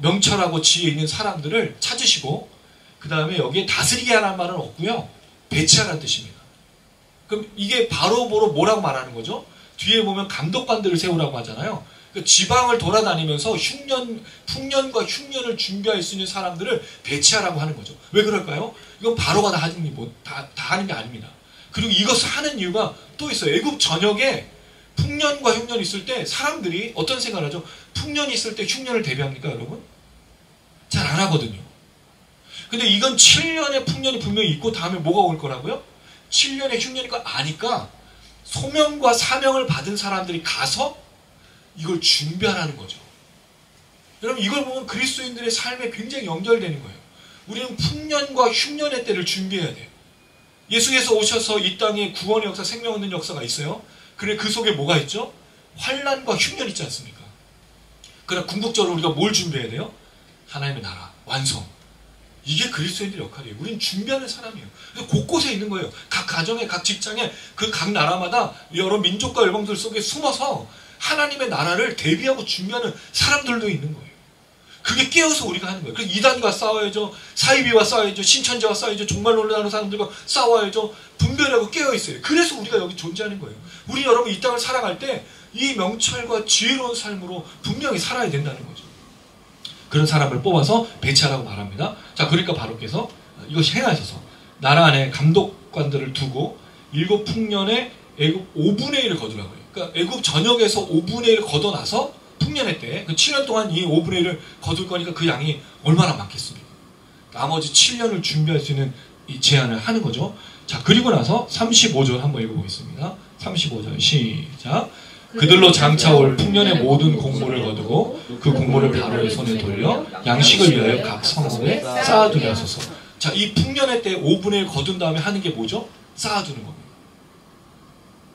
명철하고 지혜 있는 사람들을 찾으시고, 그 다음에 여기에 다스리게 하라는 말은 없고요. 배치하라는 뜻입니다. 그럼 이게 바로 뭐라고 말하는 거죠? 뒤에 보면 감독관들을 세우라고 하잖아요. 그 지방을 돌아다니면서 풍년과 흉년을 준비할 수 있는 사람들을 배치하라고 하는 거죠. 왜 그럴까요? 이건 바로가 다 하는 게 아닙니다. 그리고 이것을 하는 이유가 또 있어요. 애굽 전역에 풍년과 흉년이 있을 때 사람들이 어떤 생각을 하죠? 풍년이 있을 때 흉년을 대비합니까, 여러분? 잘 안 하거든요. 근데 이건 7년의 풍년이 분명히 있고 다음에 뭐가 올 거라고요? 7년의 흉년인 걸 아니까 소명과 사명을 받은 사람들이 가서 이걸 준비하라는 거죠. 여러분 이걸 보면 그리스도인들의 삶에 굉장히 연결되는 거예요. 우리는 풍년과 흉년의 때를 준비해야 돼요. 예수께서 오셔서 이 땅에 구원의 역사, 생명 얻는 역사가 있어요. 그래 그 속에 뭐가 있죠? 환난과 흉년 있지 않습니까? 그러나 궁극적으로 우리가 뭘 준비해야 돼요? 하나님의 나라, 완성. 이게 그리스도인들의 역할이에요. 우리는 준비하는 사람이에요. 그래서 곳곳에 있는 거예요. 각 가정에, 각 직장에, 그 각 나라마다 여러 민족과 열방들 속에 숨어서 하나님의 나라를 대비하고 준비하는 사람들도 있는 거예요. 그게 깨어서 우리가 하는 거예요. 그래서 이단과 싸워야죠. 사이비와 싸워야죠. 신천지와 싸워야죠. 종말론을 하는 사람들과 싸워야죠. 분별하고 깨어있어요. 그래서 우리가 여기 존재하는 거예요. 우리 여러분 이 땅을 살아갈 때 이 명철과 지혜로운 삶으로 분명히 살아야 된다는 거죠. 그런 사람을 뽑아서 배치하라고 말합니다. 자, 그러니까 바로께서 이것이 행하셔서 나라 안에 감독관들을 두고 7풍년에 애굽 5분의 1을 거두라고요. 그러니까 애굽 전역에서 5분의 1을 걷어놔서 풍년의 때, 그 7년 동안 이 5분의 1을 거둘 거니까 그 양이 얼마나 많겠습니까? 나머지 7년을 준비할 수 있는 이 제안을 하는 거죠. 자, 그리고 나서 35절 한번 읽어보겠습니다. 35절 시작. 그들로 장차올 풍년의 모든 곡물을 거두고 그 곡물을 바로의 손에 돌려 양식을 위하여 각 성읍에 쌓아두게 하소서. 자, 이 풍년의 때 5분의 1 거둔 다음에 하는 게 뭐죠? 쌓아두는 겁니다.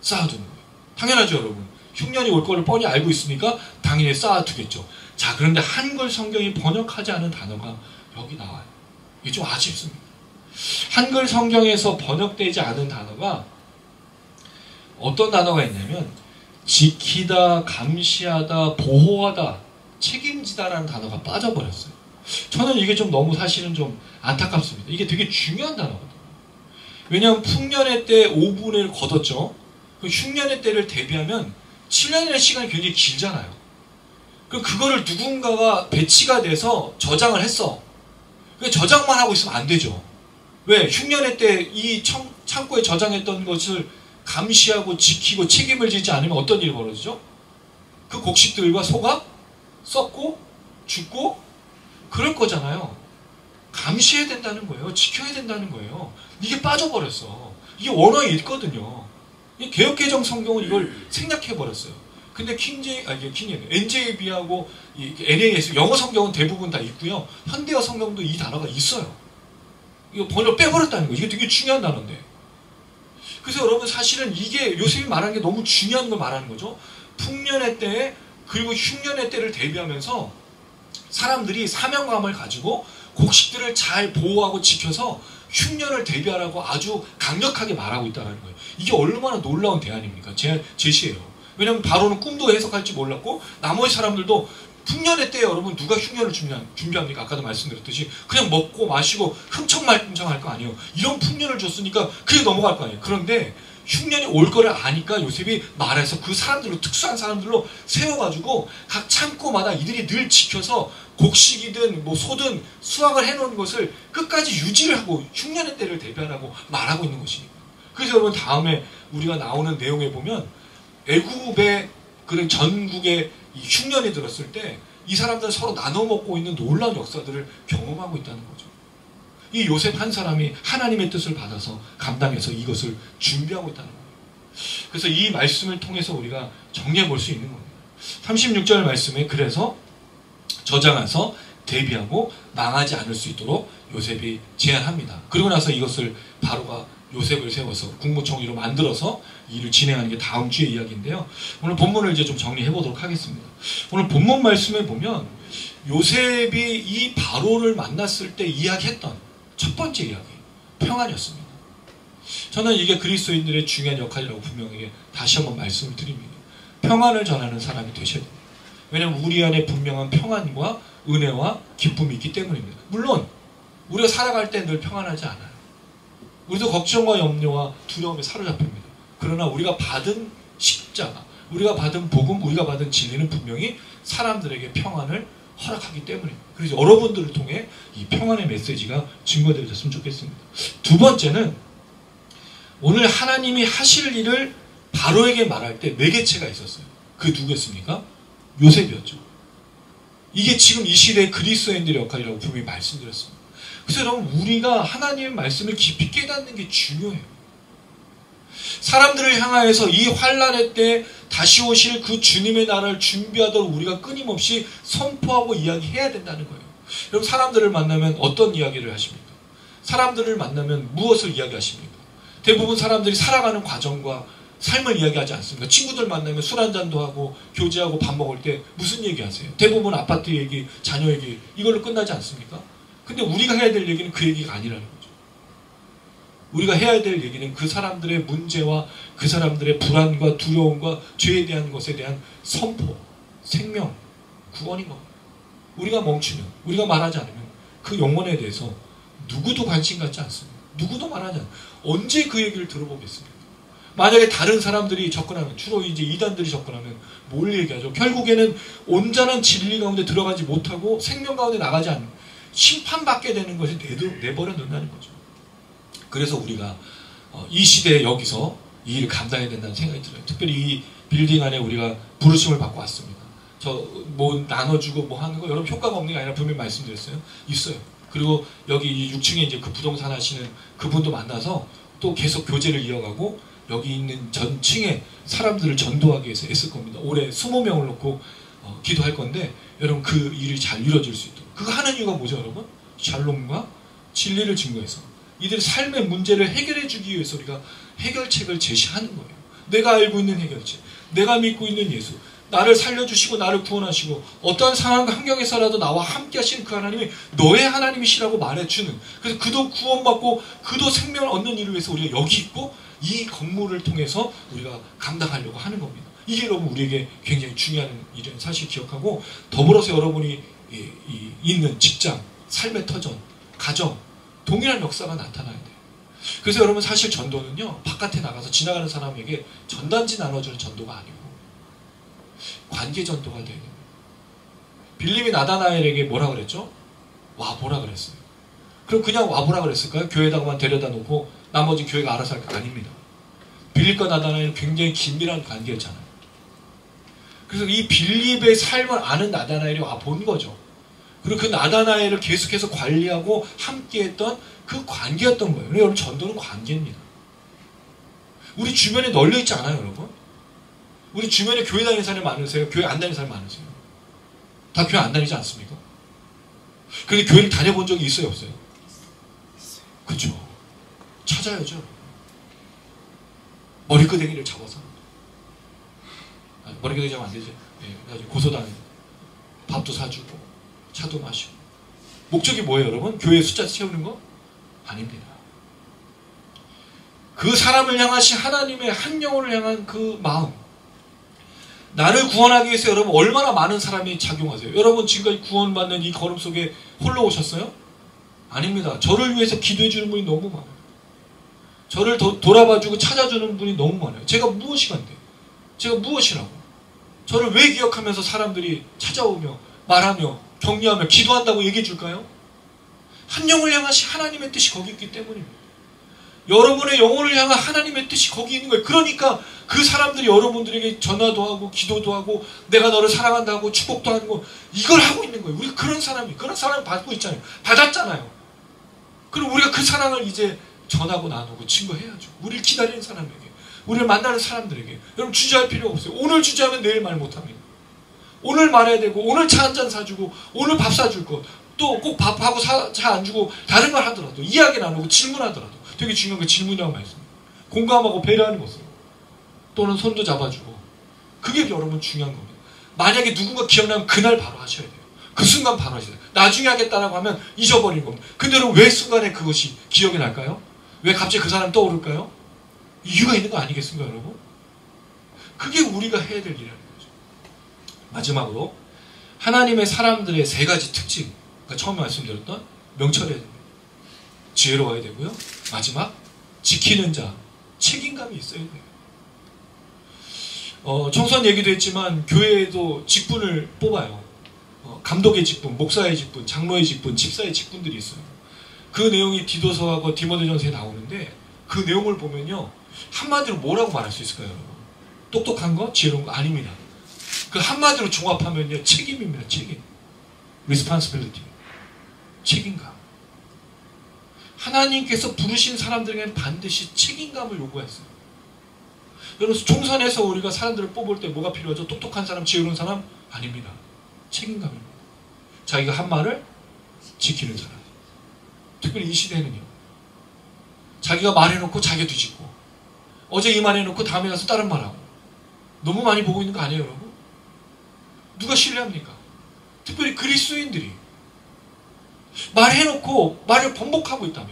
쌓아두는 거예요. 당연하죠, 여러분. 흉년이 올 거를 뻔히 알고 있으니까 당연히 쌓아두겠죠. 자, 그런데 한글 성경이 번역하지 않은 단어가 여기 나와요. 이게 좀 아쉽습니다. 한글 성경에서 번역되지 않은 단어가 어떤 단어가 있냐면 지키다, 감시하다, 보호하다, 책임지다라는 단어가 빠져버렸어요. 저는 이게 좀 너무 사실은 좀 안타깝습니다. 이게 되게 중요한 단어거든요. 왜냐하면 풍년의 때 5분의 1 거뒀죠. 그 흉년의 때를 대비하면 7년이라는 시간이 굉장히 길잖아요. 그럼 그거를 누군가가 배치가 돼서 저장을 했어. 저장만 하고 있으면 안 되죠. 왜? 흉년의 때 이 창고에 저장했던 것을 감시하고 지키고 책임을 지지 않으면 어떤 일이 벌어지죠? 그 곡식들과 소가 썩고 죽고 그럴 거잖아요. 감시해야 된다는 거예요. 지켜야 된다는 거예요. 이게 빠져버렸어. 이게 원어에 있거든요. 개역개정 성경은 이걸 생략해버렸어요. 근데 NJB하고 NAS, 영어 성경은 대부분 다 있고요. 현대어 성경도 이 단어가 있어요. 이거 번역을 빼버렸다는 거예요. 이게 되게 중요한 단어인데. 그래서 여러분 사실은 이게 요셉이 말하는 게 너무 중요한 걸 말하는 거죠. 풍년의 때에 그리고 흉년의 때를 대비하면서 사람들이 사명감을 가지고 곡식들을 잘 보호하고 지켜서 흉년을 대비하라고 아주 강력하게 말하고 있다는 거예요. 이게 얼마나 놀라운 대안입니까? 제시예요. 왜냐하면 바로는 꿈도 해석할지 몰랐고 나머지 사람들도 풍년의 때에 여러분 누가 흉년을 준비합니까? 아까도 말씀드렸듯이 그냥 먹고 마시고 흥청말청할 거 아니에요. 이런 풍년을 줬으니까 그게 넘어갈 거 아니에요. 그런데 흉년이 올 거를 아니까 요셉이 말해서 그 사람들로 특수한 사람들로 세워가지고 각 창고마다 이들이 늘 지켜서 곡식이든 뭐 소든 수확을 해놓은 것을 끝까지 유지를 하고 흉년의 때를 대비하라고 말하고 있는 것이니까. 그래서 여러분 다음에 우리가 나오는 내용에 보면 애굽의 그런 전국에 이 흉년이 들었을 때 이 사람들은 서로 나눠 먹고 있는 놀라운 역사들을 경험하고 있다는 거죠. 이 요셉 한 사람이 하나님의 뜻을 받아서 감당해서 이것을 준비하고 있다는 거예요. 그래서 이 말씀을 통해서 우리가 정리해 볼 수 있는 겁니다. 36절 말씀에 그래서 저장해서 대비하고 망하지 않을 수 있도록 요셉이 제안합니다. 그러고 나서 이것을 바로가 요셉을 세워서 국무총리로 만들어서 일을 진행하는 게 다음 주의 이야기인데요. 오늘 본문을 이제 좀 정리해 보도록 하겠습니다. 오늘 본문 말씀에 보면 요셉이 이 바로를 만났을 때 이야기했던 첫 번째 이야기, 평안이었습니다. 저는 이게 그리스도인들의 중요한 역할이라고 분명히 다시 한번 말씀을 드립니다. 평안을 전하는 사람이 되셔야 됩니다. 왜냐하면 우리 안에 분명한 평안과 은혜와 기쁨이 있기 때문입니다. 물론 우리가 살아갈 때 늘 평안하지 않아요. 우리도 걱정과 염려와 두려움에 사로잡힙니다. 그러나 우리가 받은 십자가, 우리가 받은 복음, 우리가 받은 진리는 분명히 사람들에게 평안을 허락하기 때문입니다. 그래서 여러분들을 통해 이 평안의 메시지가 증거되어졌으면 좋겠습니다. 두 번째는 오늘 하나님이 하실 일을 바로에게 말할 때 매개체가 있었어요. 그 누구였습니까? 요셉이었죠. 이게 지금 이 시대의 그리스도인들의 역할이라고 분명히 말씀드렸습니다. 그래서 여러분 우리가 하나님의 말씀을 깊이 깨닫는 게 중요해요. 사람들을 향하여서 이 환난의 때 다시 오실 그 주님의 나라를 준비하도록 우리가 끊임없이 선포하고 이야기해야 된다는 거예요. 여러분 사람들을 만나면 어떤 이야기를 하십니까? 사람들을 만나면 무엇을 이야기하십니까? 대부분 사람들이 살아가는 과정과 삶을 이야기하지 않습니까? 친구들 만나면 술 한잔도 하고 교제하고 밥 먹을 때 무슨 얘기하세요? 대부분 아파트 얘기, 자녀 얘기 이걸로 끝나지 않습니까? 근데 우리가 해야 될 얘기는 그 얘기가 아니라는 거죠. 우리가 해야 될 얘기는 그 사람들의 문제와 그 사람들의 불안과 두려움과 죄에 대한 것에 대한 선포, 생명, 구원인 겁니다. 우리가 멈추면, 우리가 말하지 않으면 그 영혼에 대해서 누구도 관심 갖지 않습니다. 누구도 말하지 않아요. 언제 그 얘기를 들어보겠습니까? 만약에 다른 사람들이 접근하면, 주로 이제 이단들이 접근하면 뭘 얘기하죠? 결국에는 온전한 진리 가운데 들어가지 못하고 생명 가운데 나가지 않는 심판받게 되는 것이 내버려 둔다는 거죠. 그래서 우리가 이 시대에 여기서 이 일을 감당해야 된다는 생각이 들어요. 특별히 이 빌딩 안에 우리가 부르심을 받고 왔습니다. 저 뭐 나눠주고 뭐 하는 거 여러분 효과가 없는 게 아니라 분명히 말씀드렸어요. 있어요. 그리고 여기 6층에 이제 그 부동산 하시는 그분도 만나서 또 계속 교제를 이어가고 여기 있는 전층에 사람들을 전도하기 위해서 애쓸 겁니다. 올해 20명을 놓고 기도할 건데 여러분 그 일이 잘 이루어질 수 있도록. 그거 하는 이유가 뭐죠 여러분? 샬롬과 진리를 증거해서 이들의 삶의 문제를 해결해 주기 위해서 우리가 해결책을 제시하는 거예요. 내가 알고 있는 해결책, 내가 믿고 있는 예수, 나를 살려주시고 나를 구원하시고 어떠한 상황과 환경에서라도 나와 함께 하시는 그 하나님이 너의 하나님이시라고 말해주는, 그래서 그도 구원받고 그도 생명을 얻는 일을 위해서 우리가 여기 있고 이 건물을 통해서 우리가 감당하려고 하는 겁니다. 이게 여러분 우리에게 굉장히 중요한 일은 사실 기억하고, 더불어서 여러분이 있는 직장, 삶의 터전, 가정 동일한 역사가 나타나야 돼요. 그래서 여러분 사실 전도는요 바깥에 나가서 지나가는 사람에게 전단지 나눠주는 전도가 아니고 관계 전도가 돼야 됩니다. 빌립이 나다나엘에게 뭐라 그랬죠? 와보라 그랬어요. 그럼 그냥 와보라 그랬을까요? 교회에다가만 데려다 놓고 나머지 교회가 알아서 할 거 아닙니다. 빌립과 나다나엘은 굉장히 긴밀한 관계였잖아요. 그래서 이 빌립의 삶을 아는 나다나엘이 와본 거죠. 그리고 그 나다나엘을 계속해서 관리하고 함께했던 그 관계였던 거예요. 여러분 전도는 관계입니다. 우리 주변에 널려있지 않아요 여러분? 우리 주변에 교회 다니는 사람이 많으세요? 교회 안 다니는 사람이 많으세요? 다 교회 안 다니지 않습니까? 그런데 교회를 다녀본 적이 있어요 없어요? 그죠? 찾아야죠. 머리끄댕이를 잡아서. 머리끄댕이 잡으면 안 되죠. 그래가지고 고소당해요. 밥도 사주고 차도 마시고. 목적이 뭐예요, 여러분? 교회 숫자 채우는 거? 아닙니다. 그 사람을 향하신 하나님의 한 영혼을 향한 그 마음. 나를 구원하기 위해서 여러분 얼마나 많은 사람이 작용하세요? 여러분 지금까지 구원받는 이 걸음 속에 홀로 오셨어요? 아닙니다. 저를 위해서 기도해 주는 분이 너무 많아요. 저를 돌아봐주고 찾아주는 분이 너무 많아요. 제가 무엇이간데? 제가 무엇이라고? 저를 왜 기억하면서 사람들이 찾아오며 말하며 격려하며 기도한다고 얘기해 줄까요? 한 영혼을 향하신 하나님의 뜻이 거기 있기 때문입니다. 여러분의 영혼을 향한 하나님의 뜻이 거기 있는 거예요. 그러니까 그 사람들이 여러분들에게 전화도 하고 기도도 하고 내가 너를 사랑한다고 축복도 하고 이걸 하고 있는 거예요. 우리가 그런 사람을 받고 있잖아요. 받았잖아요. 그럼 우리가 그 사랑을 이제 전하고 나누고 증거해야죠. 우리를 기다리는 사람에게, 우리를 만나는 사람들에게. 여러분 주저할 필요가 없어요. 오늘 주저하면 내일 말 못합니다. 오늘 말해야 되고 오늘 차 한 잔 사주고 오늘 밥 사줄 거 또 꼭 밥하고 차 안 주고 다른 걸 하더라도 이야기 나누고 질문하더라도 되게 중요한 게 질문이라고 말씀입니다. 공감하고 배려하는 것은 또는 손도 잡아주고 그게 여러분 중요한 겁니다. 만약에 누군가 기억나면 그날 바로 하셔야 돼요. 그 순간 바로 하셔야 돼요. 나중에 하겠다라고 하면 잊어버린 겁니다. 근데 여러분 왜 순간에 그것이 기억이 날까요? 왜 갑자기 그 사람 떠오를까요? 이유가 있는 거 아니겠습니까 여러분? 그게 우리가 해야 될 일이라는 거죠. 마지막으로 하나님의 사람들의 세 가지 특징, 그러니까 처음에 말씀드렸던 명철해야 됩니다. 지혜로워야 되고요. 마지막 지키는 자, 책임감이 있어야 돼요. 청소년 얘기도 했지만 교회에도 직분을 뽑아요. 감독의 직분, 목사의 직분, 장로의 직분, 집사의 직분들이 있어요. 그 내용이 디도서하고 디모데전서에 나오는데 그 내용을 보면요. 한마디로 뭐라고 말할 수 있을까요, 여러분? 똑똑한 거? 지혜로운 거? 아닙니다. 그 한마디로 종합하면요. 책임입니다. 책임. responsibility. 책임감. 하나님께서 부르신 사람들에게는 반드시 책임감을 요구했어요. 여러분 총선에서 우리가 사람들을 뽑을 때 뭐가 필요하죠? 똑똑한 사람, 지혜로운 사람? 아닙니다. 책임감입니다. 자기가 한 말을 지키는 사람. 특별히 이 시대에는요. 자기가 말해놓고 자기가 뒤집고 어제 이 말해놓고 다음에 가서 다른 말하고 너무 많이 보고 있는 거 아니에요 여러분? 누가 신뢰합니까? 특별히 그리스도인들이 말해놓고 말을 번복하고 있다면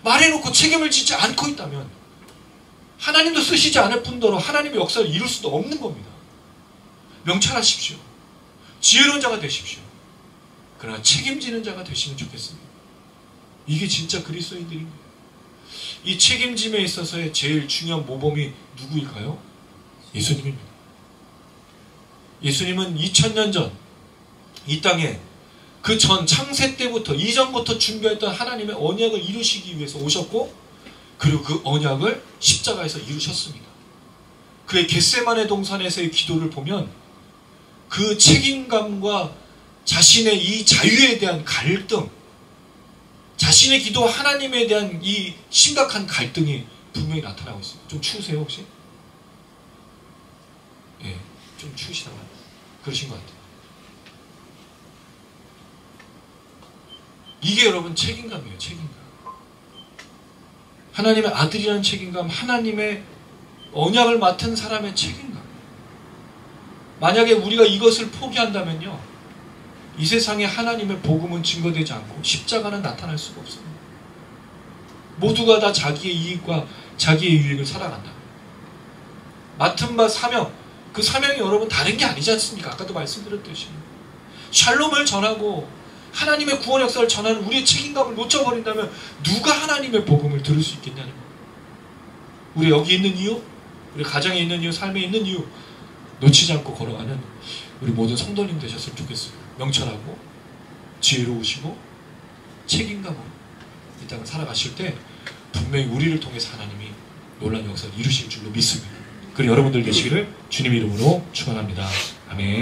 말해놓고 책임을 지지 않고 있다면 하나님도 쓰시지 않을 뿐더러 하나님의 역사를 이룰 수도 없는 겁니다. 명철하십시오. 지혜로운 자가 되십시오. 그러나 책임지는 자가 되시면 좋겠습니다. 이게 진짜 그리스도인들인 거예요. 이 책임짐에 있어서의 제일 중요한 모범이 누구일까요? 예수님입니다. 예수님은 2000년 전 이 땅에 그 전 창세 때부터 이전부터 준비했던 하나님의 언약을 이루시기 위해서 오셨고 그리고 그 언약을 십자가에서 이루셨습니다. 그의 겟세마네 동산에서의 기도를 보면 그 책임감과 자신의 이 자유에 대한 갈등, 자신의 기도와 하나님에 대한 이 심각한 갈등이 분명히 나타나고 있습니다. 좀 추우세요 혹시? 예, 좀 추우시다가 그러신 것 같아요. 이게 여러분 책임감이에요. 책임감. 하나님의 아들이라는 책임감, 하나님의 언약을 맡은 사람의 책임감. 만약에 우리가 이것을 포기한다면요, 이 세상에 하나님의 복음은 증거되지 않고 십자가는 나타날 수가 없습니다. 모두가 다 자기의 이익과 자기의 유익을 살아간다. 맡은 바 사명, 그 사명이 여러분 다른 게 아니지 않습니까? 아까도 말씀드렸듯이 샬롬을 전하고 하나님의 구원 역사를 전하는 우리의 책임감을 놓쳐버린다면 누가 하나님의 복음을 들을 수 있겠냐는 거예요. 우리 여기 있는 이유, 우리 가정에 있는 이유, 삶에 있는 이유 놓치지 않고 걸어가는 우리 모든 성도님 되셨으면 좋겠어요. 명철하고 지혜로우시고 책임감으로 이 땅을 살아가실 때 분명히 우리를 통해서 하나님이 놀라운 역사를 이루실 줄로 믿습니다. 그리고 여러분들 되시기를 주님 이름으로 축원합니다. 아멘.